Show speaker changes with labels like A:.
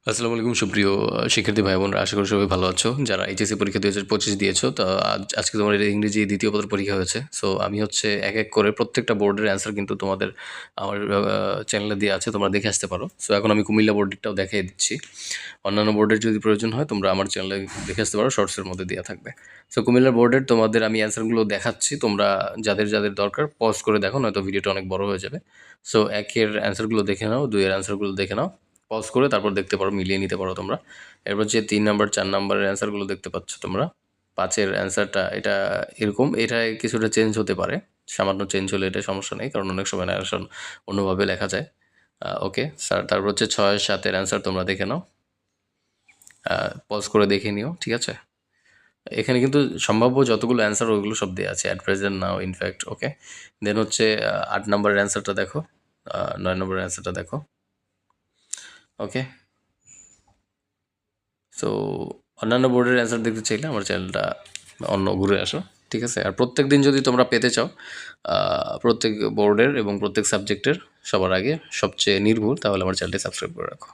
A: আসসালামু আলাইকুম সুপ্রিয় শিক্ষার্থী ভাই বোনরা, আশা করি সবাই ভালো আছো। যারা এইচএসসি পরীক্ষা 2025 দিয়েছো, তা আজকে তোমাদের ইংরেজি দ্বিতীয় পত্র পরীক্ষা হয়েছে। সো আমি হচ্ছে এক এক করে প্রত্যেকটা বোর্ডের অ্যান্সার কিন্তু তোমাদের আমার চ্যানেলে দেওয়া আছে, তোমরা দেখে আসতে পারো। সো এখন আমি কুমিল্লা বোর্ডেরটাও দেখিয়ে দিচ্ছি। অন্যান্য বোর্ডের যদি প্রয়োজন হয় তোমরা আমার চ্যানেলে দেখে আসতে পারো, শর্টসের মধ্যে দেওয়া থাকবে। সো কুমিল্লা বোর্ডের তোমাদের আমি অ্যান্সারগুলো দেখাচ্ছি, তোমরা যাদের যাদের দরকার পজ করে দেখো, নয়তো ভিডিওটা অনেক বড় হয়ে যাবে। সো একের অ্যান্সারগুলো দেখে নাও, দুইয়ের অ্যান্সারগুলো দেখে নাও, পজ করে তারপর দেখতে পারো, মিলিয়ে নিতে পারো তোমরা। এরপর যে 3 নাম্বার 4 নাম্বারের অ্যান্সারগুলো দেখতে পাচ্ছ তোমরা, 5-এর অ্যান্সারটা এটা এরকম, এটা কিছুটা চেঞ্জ হতে পারে, সামান্য চেঞ্জ হলে এটা সমস্যা নেই, কারণ অনেক সময় ন্যারেশন অন্যভাবে লেখা যায়। ওকে স্যার, তারপর হচ্ছে 6-7-এর অ্যান্সার তোমরা দেখে নাও, পজ করে দেখে নিও, ঠিক আছে? এখানে কিন্তু সম্ভাব্য যতগুলো অ্যান্সার ওইগুলো সব দেওয়া আছে, অ্যাট প্রেজেন্ট নাও, ইনফ্যাক্ট। ওকে, দেন হচ্ছে 8 নাম্বারের অ্যান্সারটা দেখো, 9 নম্বরের অ্যান্সারটা দেখো। ওকে, সো অন্যান্য বোর্ডের অ্যান্সার দেখতে চাইলে আমার চ্যানেলটা অন্য ঘুরে আসো, ঠিক আছে? আর প্রত্যেক দিন যদি তোমরা পেতে চাও প্রত্যেক বোর্ডের এবং প্রত্যেক সাবজেক্টের সবার আগে সবচেয়ে নির্ভুল, তাহলে আমার চ্যানেলটি সাবস্ক্রাইব করে রাখো।